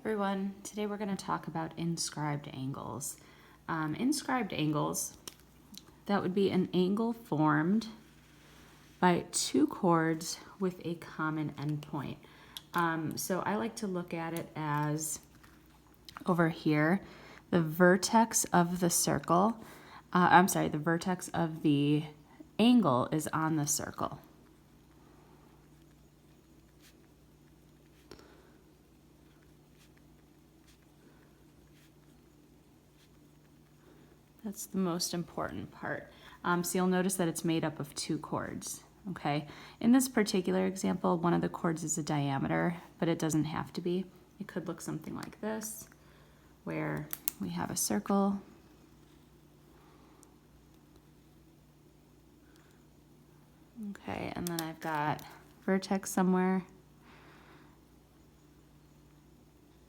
everyone, today we're going to talk about inscribed angles. Inscribed angles, that would be an angle formed by two chords with a common endpoint. So I like to look at it as over here, the vertex of the circle, the vertex of the angle is on the circle. That's the most important part. So you'll notice that it's made up of two chords, okay? In this particular example, one of the chords is a diameter, but it doesn't have to be. It could look something like this, where we have a circle, okay, and then I've got vertex somewhere,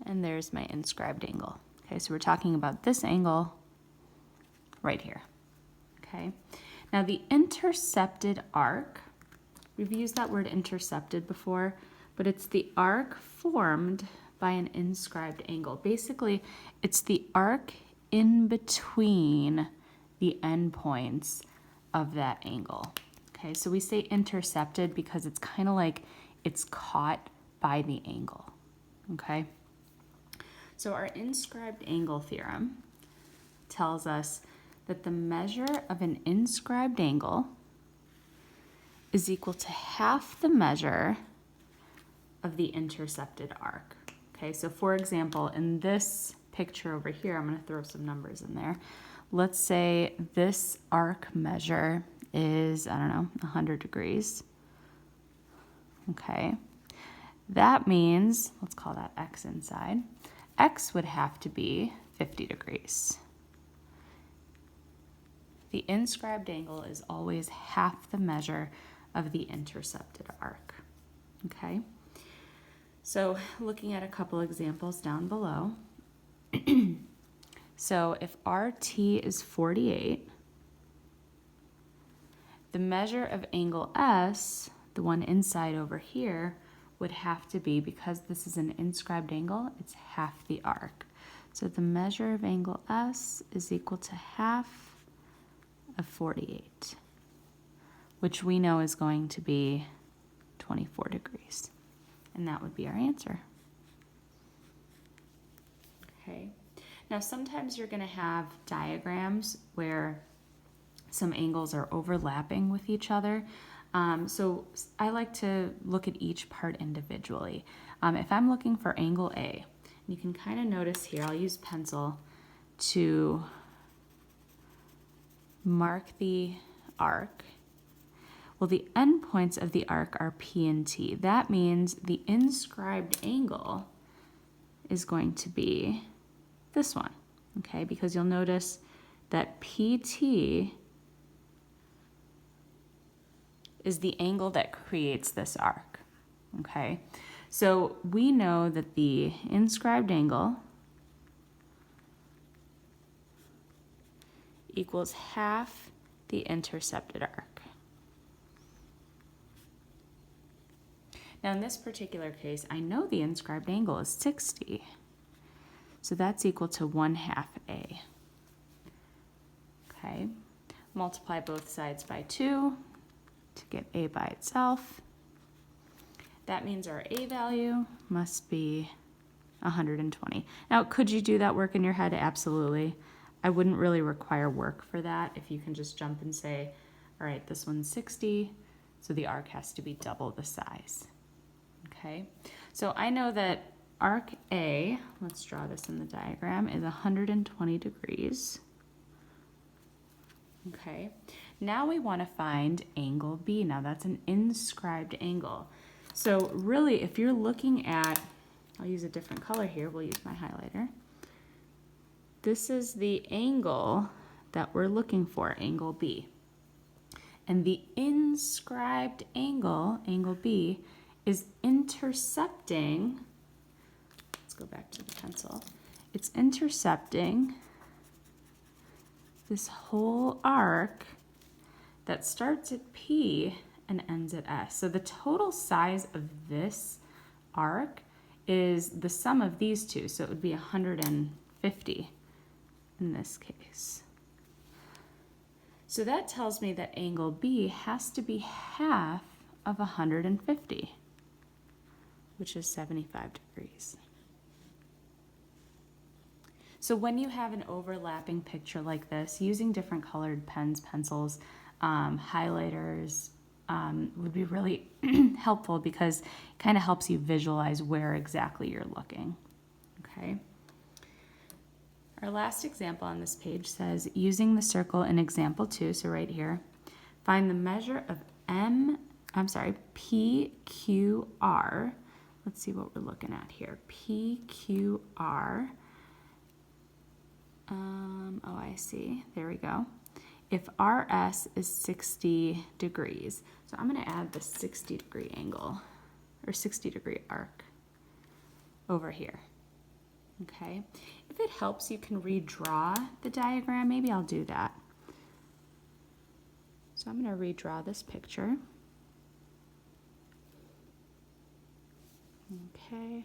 and there's my inscribed angle. Okay, so we're talking about this angle right here, okay? Now the intercepted arc, we've used that word intercepted before, but it's the arc formed by an inscribed angle. Basically, it's the arc in between the endpoints of that angle, okay? So we say intercepted because it's kind of like it's caught by the angle, okay? So our inscribed angle theorem tells us that the measure of an inscribed angle is equal to half the measure of the intercepted arc. Okay, so for example, in this picture over here, I'm going to throw some numbers in there. Let's say this arc measure is, 100 degrees. Okay, that means, let's call that x inside. X would have to be 50 degrees. The inscribed angle is always half the measure of the intercepted arc, okay? So looking at a couple examples down below. So if RT is 48, the measure of angle S, the one inside over here, would have to be, because this is an inscribed angle, it's half the arc. So the measure of angle S is equal to half of 48, which we know is going to be 24 degrees. And that would be our answer. Okay. Now sometimes you're going to have diagrams where some angles are overlapping with each other. So I like to look at each part individually. If I'm looking for angle A, you can kind of notice here, I'll use pencil to mark the arc. Well, the endpoints of the arc are P and T. That means the inscribed angle is going to be this one, okay? Because you'll notice that PT is the angle that creates this arc, okay? So we know that the inscribed angle equals half the intercepted arc. Now in this particular case, I know the inscribed angle is 60. So that's equal to 1/2 A. Okay, multiply both sides by 2 to get A by itself. That means our A value must be 120. Now, could you do that work in your head? Absolutely. I wouldn't really require work for that if you can just jump and say, all right, this one's 60, so the arc has to be double the size. Okay, so I know that arc A, let's draw this in the diagram, is 120 degrees. Okay, now we want to find angle B. Now that's an inscribed angle. So really, if you're looking at, I'll use a different color here, we'll use my highlighter. This is the angle that we're looking for, angle B. And the inscribed angle, angle B, is intercepting, let's go back to the pencil, it's intercepting this whole arc that starts at P and ends at S. So the total size of this arc is the sum of these two, so it would be 150 in this case. So that tells me that angle B has to be half of 150, which is 75 degrees. So when you have an overlapping picture like this, using different colored pens, pencils, highlighters would be really helpful because it kind of helps you visualize where exactly you're looking. Okay. Our last example on this page says, using the circle in example 2, so right here, find the measure of PQR. Let's see what we're looking at here. PQR. Oh, I see. There we go. If RS is 60 degrees, so I'm going to add the 60-degree angle, or 60-degree arc over here. Okay. If it helps, you can redraw the diagram. Maybe I'll do that. So I'm going to redraw this picture. Okay.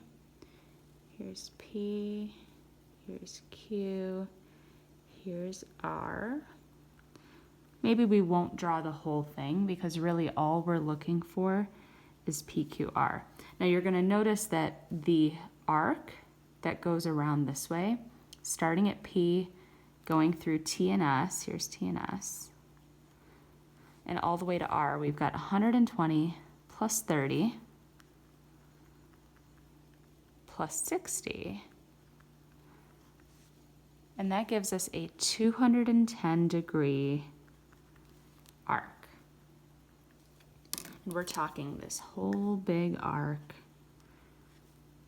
Here's P. Here's Q. Here's R. Maybe we won't draw the whole thing because really all we're looking for is PQR. Now you're going to notice that the arc that goes around this way, starting at P, going through T and S, here's T and S, and all the way to R, we've got 120 plus 30 plus 60, and that gives us a 210-degree arc. And we're talking this whole big arc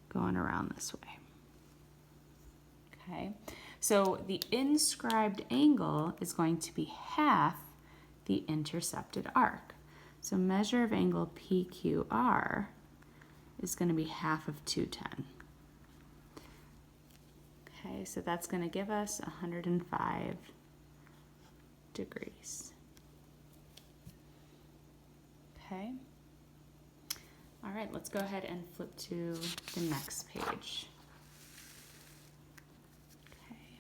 going around this way. Okay, so the inscribed angle is going to be half the intercepted arc. So measure of angle PQR is going to be half of 210. Okay, so that's going to give us 105 degrees. Okay. All right, let's go ahead and flip to the next page. Okay,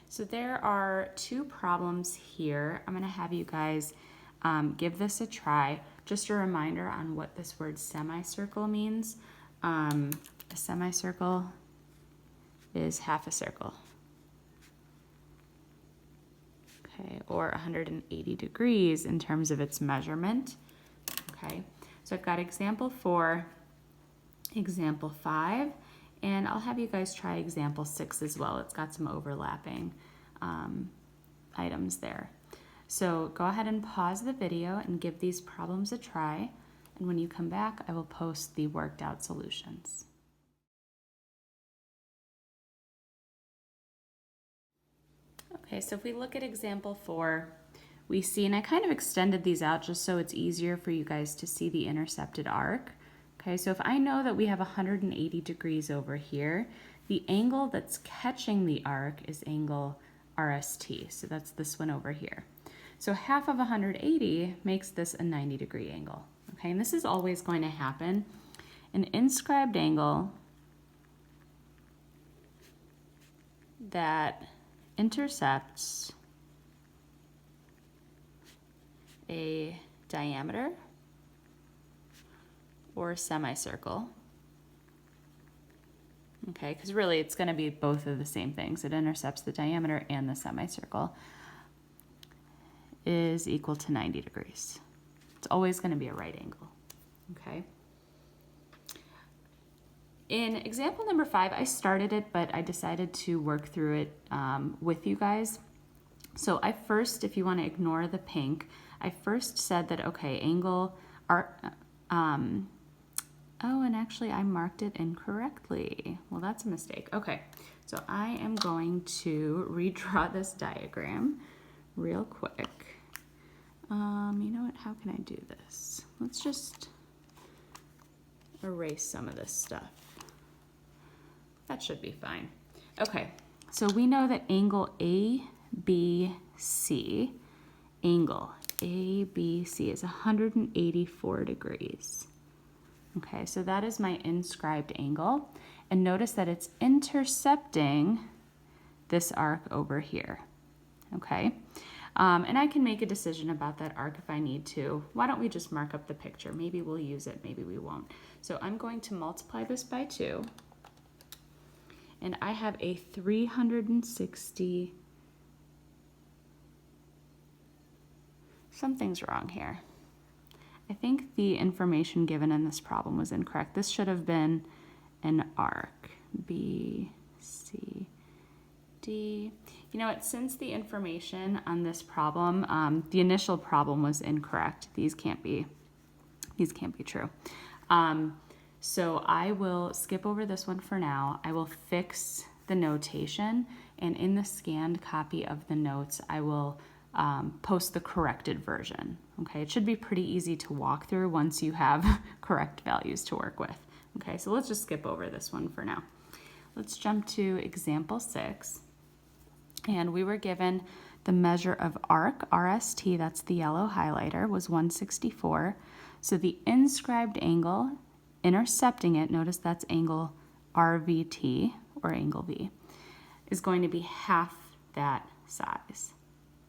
so there are two problems here. I'm going to have you guys give this a try. Just a reminder on what this word semicircle means. A semicircle is half a circle. Okay, or 180 degrees in terms of its measurement. Okay, so I've got example 4, example 5, and I'll have you guys try example 6 as well. It's got some overlapping items there. So go ahead and pause the video and give these problems a try, and when you come back, I will post the worked out solutions. Okay, so if we look at example 4, we see, and I kind of extended these out just so it's easier for you guys to see the intercepted arc. Okay, so if I know that we have 180 degrees over here, the angle that's catching the arc is angle RST, so that's this one over here. So half of 180 makes this a 90-degree angle. Okay, and this is always going to happen. An inscribed angle that intercepts a diameter or a semicircle. Okay, because really it's going to be both of the same things. It intercepts the diameter and the semicircle, is equal to 90 degrees. It's always going to be a right angle. Okay. In example number 5, I started it, but I decided to work through it with you guys. So I first, if you want to ignore the pink, I first said that, okay, angle, oh, and actually I marked it incorrectly. Well, that's a mistake. Okay, so I am going to redraw this diagram real quick. You know what, how can I do this? Let's just erase some of this stuff. That should be fine. Okay, so we know that angle ABC, angle ABC is 184 degrees. Okay, so that is my inscribed angle. And notice that it's intercepting this arc over here, okay? And I can make a decision about that arc if I need to. Why don't we just mark up the picture? Maybe we'll use it, maybe we won't. So I'm going to multiply this by 2, and I have a 360. Something's wrong here. I think the information given in this problem was incorrect. This should have been an arc, B, C, D. You know what, since the information on this problem, the initial problem was incorrect, these can't be true. So I will skip over this one for now. I will fix the notation, and in the scanned copy of the notes, I will post the corrected version. Okay, it should be pretty easy to walk through once you have correct values to work with. Okay, so let's just skip over this one for now. Let's jump to example 6. And we were given the measure of arc, RST, that's the yellow highlighter, was 164. So the inscribed angle intercepting it, notice that's angle RVT, or angle V, is going to be half that size.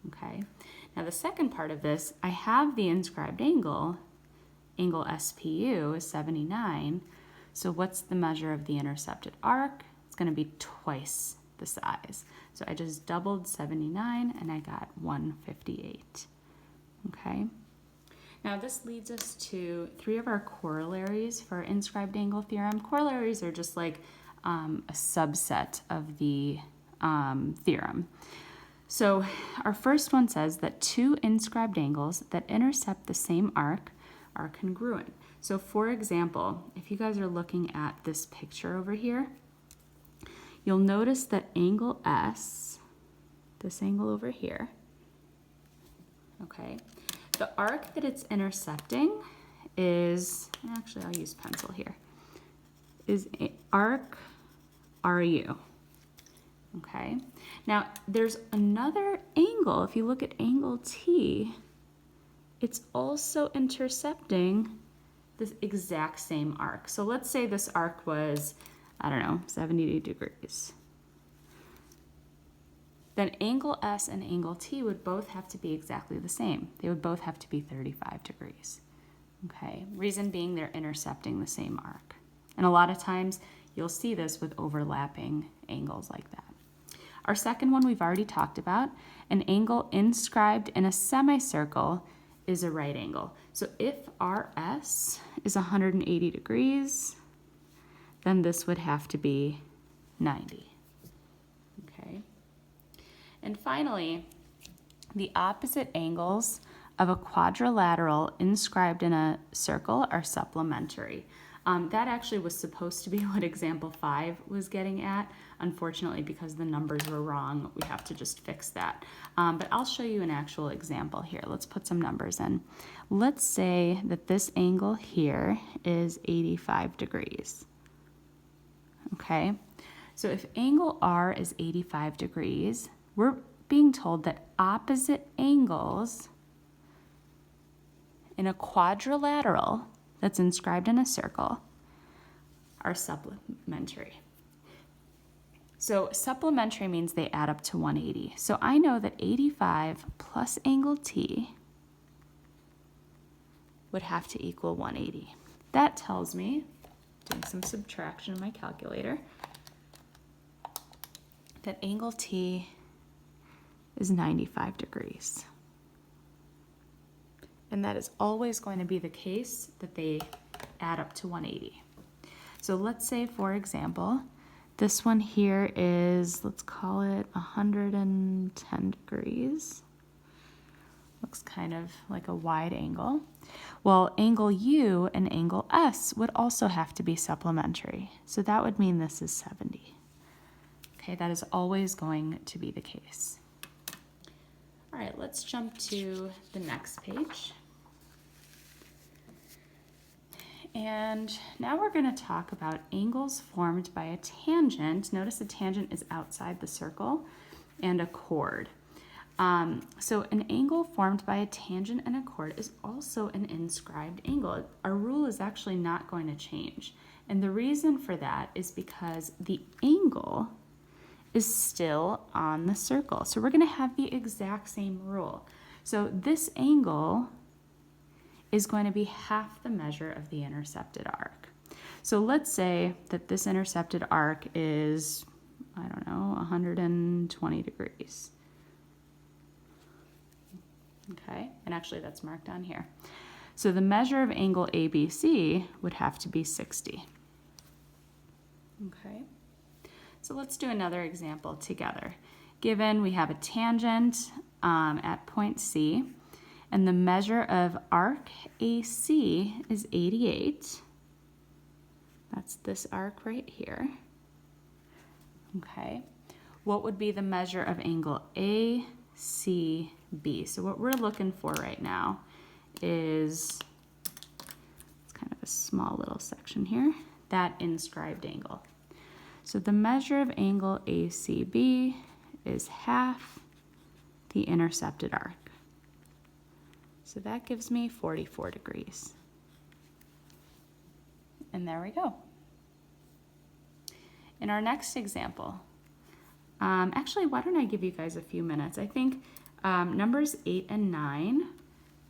Okay, now the second part of this, I have the inscribed angle SPU is 79. So what's the measure of the intercepted arc? It's going to be twice the size. So I just doubled 79 and I got 158. Okay. Now this leads us to 3 of our corollaries for inscribed angle theorem. Corollaries are just like a subset of the theorem. So our first one says that 2 inscribed angles that intercept the same arc are congruent. So for example, if you guys are looking at this picture over here, you'll notice that angle S, this angle over here, okay, the arc that it's intercepting is, actually I'll use pencil here, is arc RU. Okay, now there's another angle. If you look at angle T, it's also intercepting this exact same arc. So let's say this arc was, I don't know, 70 degrees. Then angle S and angle T would both have to be exactly the same. They would both have to be 35 degrees. Okay, reason being they're intercepting the same arc. And a lot of times you'll see this with overlapping angles like that. Our second one we've already talked about, an angle inscribed in a semicircle is a right angle. So if RS is 180 degrees, then this would have to be 90. Okay. And finally, the opposite angles of a quadrilateral inscribed in a circle are supplementary. That actually was supposed to be what example 5 was getting at. Unfortunately, because the numbers were wrong, we have to just fix that. But I'll show you an actual example here. Let's put some numbers in. Let's say that this angle here is 85 degrees. Okay, so if angle R is 85 degrees, we're being told that opposite angles in a quadrilateral that's inscribed in a circle are supplementary. So supplementary means they add up to 180. So I know that 85 plus angle T would have to equal 180. That tells me, doing some subtraction in my calculator, that angle T is 95 degrees. And that is always going to be the case that they add up to 180. So let's say, for example, this one here is, let's call it 110 degrees. Looks kind of like a wide angle. Well, angle U and angle S would also have to be supplementary. So that would mean this is 70. Okay, that is always going to be the case. All right, let's jump to the next page. And now we're going to talk about angles formed by a tangent. Notice the tangent is outside the circle, and a chord. So an angle formed by a tangent and a chord is also an inscribed angle. Our rule is actually not going to change. And the reason for that is because the angle is still on the circle. So we're going to have the exact same rule. So this angle is going to be half the measure of the intercepted arc. So let's say that this intercepted arc is, I don't know, 120 degrees. Okay, and actually that's marked on here. So the measure of angle ABC would have to be 60. Okay, so let's do another example together. Given we have a tangent at point C, and the measure of arc AC is 88. That's this arc right here. Okay, what would be the measure of angle ACB? So what we're looking for right now is, it's kind of a small little section here, that inscribed angle. So the measure of angle ACB is half the intercepted arc. So that gives me 44 degrees. And there we go. In our next example, actually, why don't I give you guys a few minutes? I think numbers 8 and 9,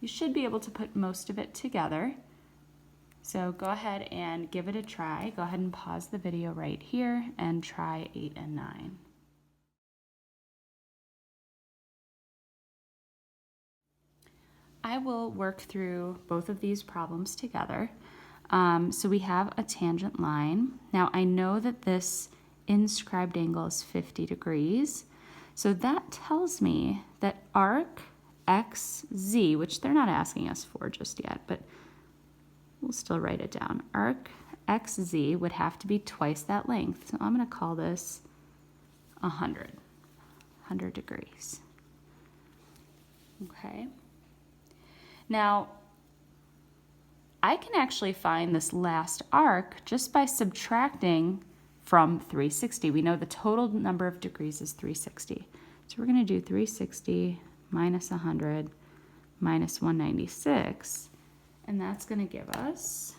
you should be able to put most of it together. So go ahead and give it a try. Go ahead and pause the video right here and try 8 and 9. I will work through both of these problems together. So we have a tangent line. Now I know that this inscribed angle is 50 degrees. So that tells me that arc XZ, which they're not asking us for just yet, but we'll still write it down. Arc XZ would have to be twice that length. So I'm going to call this 100 degrees. Okay. Now, I can actually find this last arc just by subtracting from 360. We know the total number of degrees is 360. So we're going to do 360 minus 100 minus 196, and that's going to give us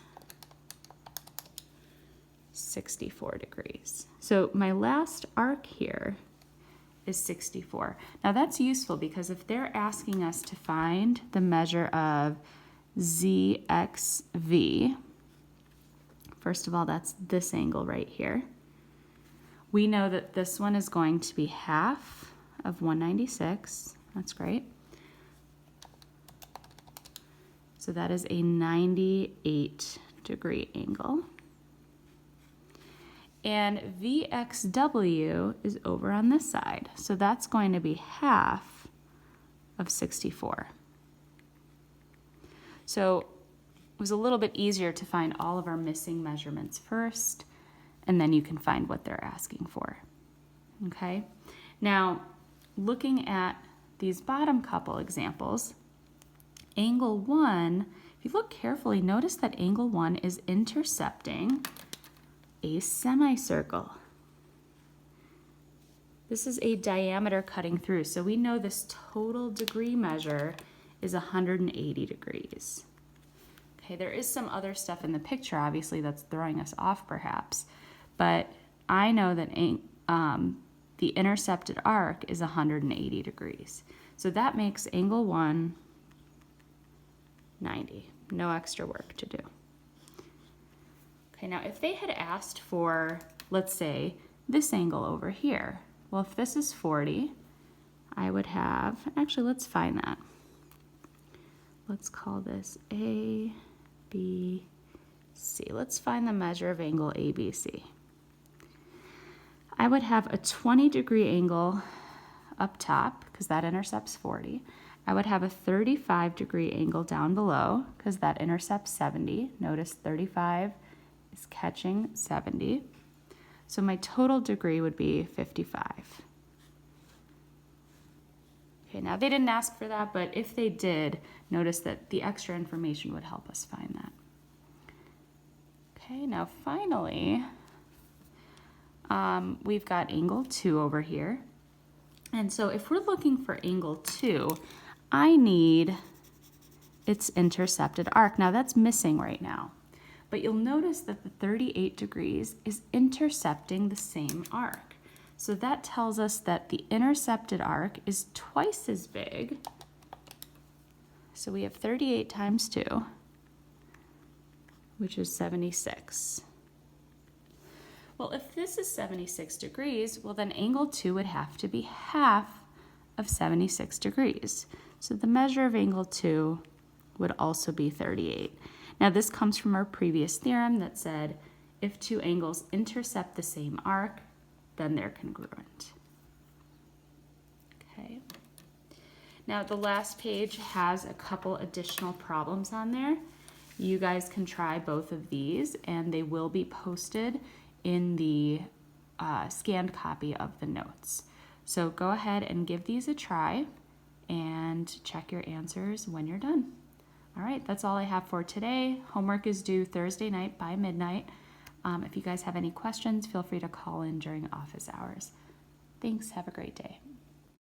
64 degrees. So my last arc here is 64. Now that's useful because if they're asking us to find the measure of ZXV, first of all, that's this angle right here. We know that this one is going to be half of 196. That's great. So that is a 98 degree angle. And VXW is over on this side. So that's going to be half of 64. So it was a little bit easier to find all of our missing measurements first, and then you can find what they're asking for. Okay? Now, looking at these bottom couple examples, angle 1, if you look carefully, notice that angle 1 is intercepting a semicircle. This is a diameter cutting through, so we know this total degree measure is 180 degrees. Okay, there is some other stuff in the picture, obviously, that's throwing us off perhaps, but I know that the intercepted arc is 180 degrees. So that makes angle 1 90. No extra work to do. Okay, now if they had asked for, let's say, this angle over here, well, if this is 40, I would have, actually, let's find that. Let's call this A, B, C. Let's find the measure of angle ABC. I would have a 20 degree angle up top, because that intercepts 40. I would have a 35 degree angle down below, because that intercepts 70. Notice 35 is catching 70. So my total degree would be 55. Okay, now they didn't ask for that, but if they did, notice that the extra information would help us find that. Okay, now finally, we've got angle 2 over here. And so if we're looking for angle 2, I need its intercepted arc. Now that's missing right now, but you'll notice that the 38 degrees is intercepting the same arc. So that tells us that the intercepted arc is twice as big. So we have 38 times 2, which is 76. Well, if this is 76 degrees, well then angle 2 would have to be half of 76 degrees. So the measure of angle 2 would also be 38. Now this comes from our previous theorem that said if two angles intercept the same arc, then they're congruent. Okay. Now the last page has a couple additional problems on there. You guys can try both of these and they will be posted in the scanned copy of the notes. So go ahead and give these a try and check your answers when you're done. All right, that's all I have for today. Homework is due Thursday night by midnight. If you guys have any questions, feel free to call in during office hours. Thanks, have a great day.